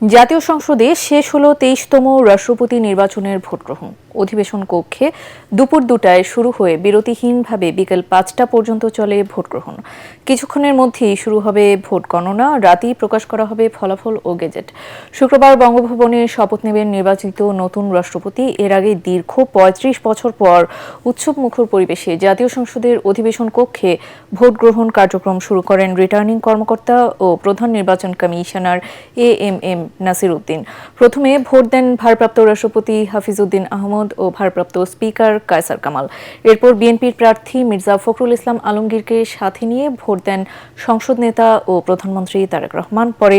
জাতীয় সংসদে শেষ হলো ২৩তম রাষ্ট্রপতি নির্বাচনের ভোট গ্রহণ। অধিবেশন কক্ষে দুপুর ২টায় শুরু হয়ে বিরতিহীনভাবে বিকেল ৫টা পর্যন্ত চলে ভোট গ্রহণ। কিছুক্ষণের মধ্যেই শুরু হবে ভোট গণনা, রাতেই প্রকাশ করা হবে ফলাফল ও গেজেট। শুক্রবার বঙ্গভবনে শপথ নেবেন নির্বাচিত নতুন রাষ্ট্রপতি। এর আগে দীর্ঘ ৩৫ বছর পর উৎসবমুখর পরিবেশে জাতীয় সংসদের অধিবেশন কক্ষে ভোট গ্রহণ কার্যক্রম শুরু করেন রিটার্নিং কর্মকর্তা ও প্রধান নির্বাচন কমিশনার এএমএম নাসির উদ্দিন। প্রথমে ভোট দেন ভারপ্রাপ্ত রাষ্ট্রপতি হাফিজউদ্দিন আহমদ ও ভারপ্রাপ্ত স্পিকার কায়সার কামাল। এরপর বিএনপির প্রার্থী মির্জা ফখরুল ইসলাম আলমগীরকে সাথে নিয়ে ভোট দেন সংসদ নেতা ও প্রধানমন্ত্রী তারেক রহমান। পরে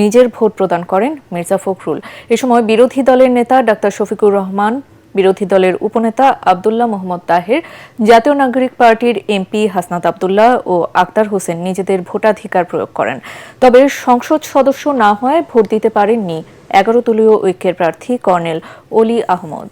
নিজের ভোট প্রদান করেন মির্জা ফখরুল। এ সময় বিরোধী দলের নেতা ডাক্তার শফিকুর রহমান, বিরোধী দলের উপনেতা আব্দুল্লাহ মোহাম্মদ তাহের, জাতীয় নাগরিক পার্টির এমপি হাসনাত আব্দুল্লাহ ও আক্তার হোসেন নিজেদের ভোটাধিকার প্রয়োগ করেন। তবে সংসদ সদস্য না হওয়ায় ভোট দিতে পারেননি ১১ দলীয় ঐক্যের প্রার্থী কর্নেল অলি আহমদ।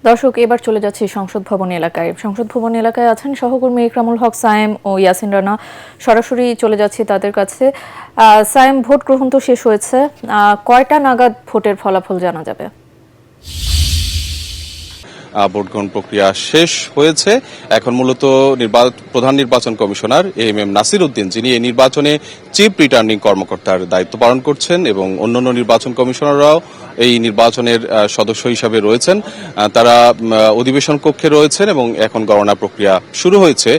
দর্শক, এবার চলে যাচ্ছে সংসদ ভবন এলাকায়। সংসদ ভবন এলাকায় আছেন সহকর্মী ইকরামুল হক সায়েম ও ইয়াসিন রানা। সরাসরি চলে যাচ্ছে তাদের কাছে। সায়েম, ভোট গ্রহণ তো শেষ হয়েছে, কয়টা নাগাদ ভোটের ফলাফল জানা যাবে? ভোট গ্রহণ প্রক্রিয়া শেষ হয়েছে। এখন মূলত প্রধান নির্বাচন কমিশনার এএমএম নাসির উদ্দিন, যিনি এই নির্বাচনে চিফ রিটার্নিং কর্মকর্তার দায়িত্ব পালন করছেন, এবং অন্যান্য নির্বাচন কমিশনাররাও এই নির্বাচনের সদস্য হিসাবে রয়েছেন, তারা অধিবেশন কক্ষে রয়েছেন এবং এখন গণনা প্রক্রিয়া শুরু হয়েছে।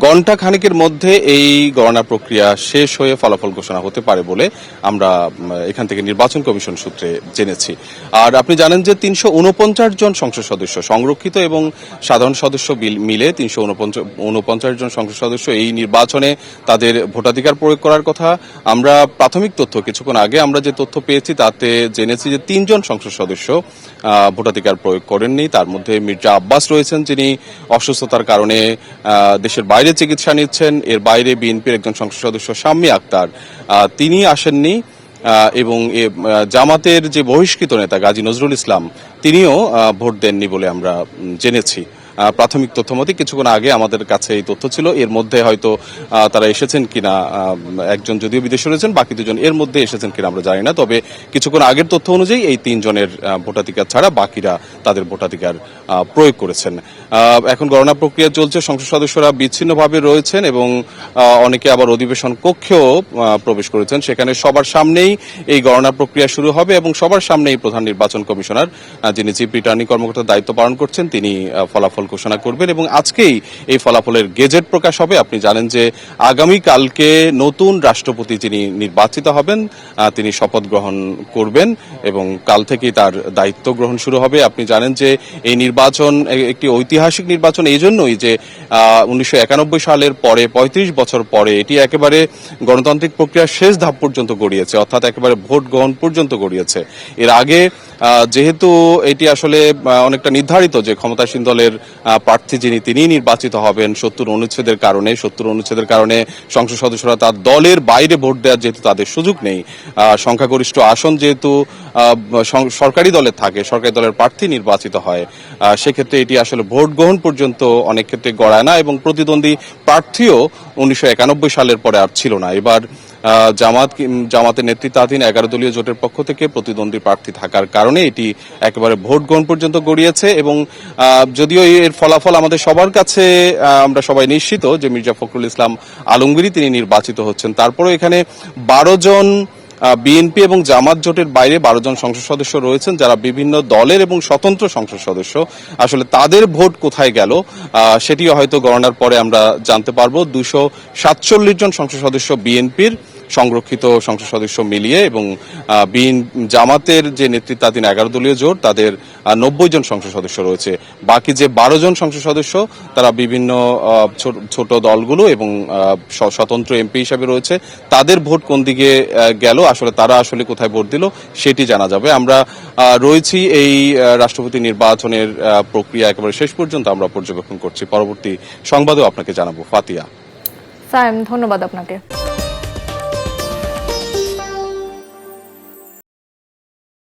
ঘণ্টা খানেকের মধ্যে এই গণনা প্রক্রিয়া শেষ হয়ে ফলাফল ঘোষণা হতে পারে বলে আমরা এখান থেকে নির্বাচন কমিশন সূত্রে জেনেছি। আর আপনি জানেন যে ৩৪৯ জন সংসদ সদস্য, সংরক্ষিত এবং সাধারণ সদস্য মিলে ৩৪৯ জন সংসদ সদস্য এই নির্বাচনে তাদের ভোটাধিকার প্রয়োগ করার কথা। আমরা প্রাথমিক তথ্য কিছুক্ষণ আগে আমরা যে তথ্য পেয়েছি তাতে জেনেছি যে ৩ জন সংসদ সদস্য ভোটাধিকার প্রয়োগ করেননি। তার মধ্যে মির্জা আব্বাস রয়েছেন, যিনি অসুস্থতার কারণে দেশের বাইরে চিকিৎসা নিচ্ছেন। এর বাইরে বিএনপির একজন সংসদ সদস্য শাম্মী আক্তার, তিনি আসেননি, এবং জামাতের যে বহিষ্কৃত নেতা গাজী নজরুল ইসলাম, তিনিও ভোট দেননি বলে আমরা জেনেছি। প্রাথমিক তথ্য মতে কিছুক্ষণ আগে আমাদের কাছে এই তথ্য ছিল। এর মধ্যে হয়তো তারা এসেছেন কিনা, একজন যদিও বিদেশে রয়েছেন, বাকি দুজন এর মধ্যে এসেছেন কিনা আমরা জানি না। তবে কিছুক্ষণ আগের তথ্য অনুযায়ী এই ৩ জনের ভোটাধিকার ছাড়া বাকিরা তাদের ভোটাধিকার প্রয়োগ করেছেন। এখন গণনা প্রক্রিয়া চলছে, সংসদ সদস্যরা বিচ্ছিন্নভাবে রয়েছেন এবং অনেকে আবার অধিবেশন কক্ষেও প্রবেশ করেছেন। সেখানে সবার সামনেই এই গণনা প্রক্রিয়া শুরু হবে এবং সবার সামনেই প্রধান নির্বাচন কমিশনার, যিনি চিফ রিটার্নিং কর্মকর্তার দায়িত্ব পালন করছেন, তিনি ফলাফল ঘোষণা করবেন এবং আজকেই এই ফলাফলের গেজেট প্রকাশ হবে। আপনি জানেন যে আগামী কালকে নতুন রাষ্ট্রপতি যিনি নির্বাচিত হবেন, তিনি শপথ গ্রহণ করবেন এবং কাল থেকেই তার দায়িত্ব গ্রহণ শুরু হবে। আপনি জানেন যে এই নির্বাচন একটি ঐতিহাসিক নির্বাচন এই জন্যই যে ১৯৯১ সালের পরে ৩৫ বছর পরে এটি একেবারে গণতান্ত্রিক প্রক্রিয়ার শেষ ধাপ পর্যন্ত গড়িয়েছে, অর্থাৎ একেবারে ভোট গ্রহণ পর্যন্ত গড়িয়েছে। এর আগে যেহেতু এটি আসলে অনেকটা নির্ধারিত যে ক্ষমতাসীন দলের প্রার্থী যিনি, তিনি নির্বাচিত হবেন ৭০ অনুচ্ছেদের কারণে সংসদ সদস্যরা তার দলের বাইরে ভোট দেওয়ার যেহেতু তাদের সুযোগ নেই, সংখ্যাগরিষ্ঠ আসন যেহেতু সরকারি দলের থাকে, সরকারি দলের প্রার্থী নির্বাচিত হয়, সেক্ষেত্রে এটি আসলে ভোট গ্রহণ পর্যন্ত অনেক ক্ষেত্রে গড়ায় না এবং প্রতিদ্বন্দ্বী প্রার্থীও ১৯৯১ সালের পরে আর ছিল না। এবার জামাতের নেতৃত্বাধীন ১১ দলীয় জোটের পক্ষ থেকে প্রতিদ্বন্দ্বী প্রার্থী থাকার কারণে এটি একেবারে ভোট গ্রহণ পর্যন্ত গড়িয়েছে এবং যদিও এর ফলাফল আমাদের সবার কাছে আমরা সবাই নিশ্চিত যে মির্জা ফখরুল ইসলাম আলমগীর তিনি নির্বাচিত হচ্ছেন, তারপরেও এখানে ১২ জন বিএনপি এবং জামাত জোটের বাইরে ১২ জন সংসদ সদস্য রয়েছেন যারা বিভিন্ন দলের এবং স্বতন্ত্র সংসদ সদস্য। আসলে তাদের ভোট কোথায় গেল সেটিও হয়তো গণনার পরে আমরা জানতে পারবো। ২৪৭ জন সংসদ সদস্য বিএনপির, সংরক্ষিত সংসদ সদস্য মিলিয়ে এবং জামাতের যে নেতৃত্বাধীন 11 দলীয় জোট তাদের 90 জন সংসদ সদস্য রয়েছে। বাকি যে 12 জন সংসদ সদস্য তারা বিভিন্ন ছোট দলগুলো এবং স্বতন্ত্র এমপি হিসাবে রয়েছে। তাদের ভোট কোন দিকে গেল, আসলে তারা আসলে কোথায় ভোট দিল সেটি জানা যাবে। আমরা রয়েছি এই রাষ্ট্রপতি নির্বাচনের প্রক্রিয়া একেবারে শেষ পর্যন্ত আমরা পর্যবেক্ষণ করছি। পরবর্তী সংবাদেও আপনাকে জানাবো। ফাতিয়া। সায়েম, ধন্যবাদ আপনাকে।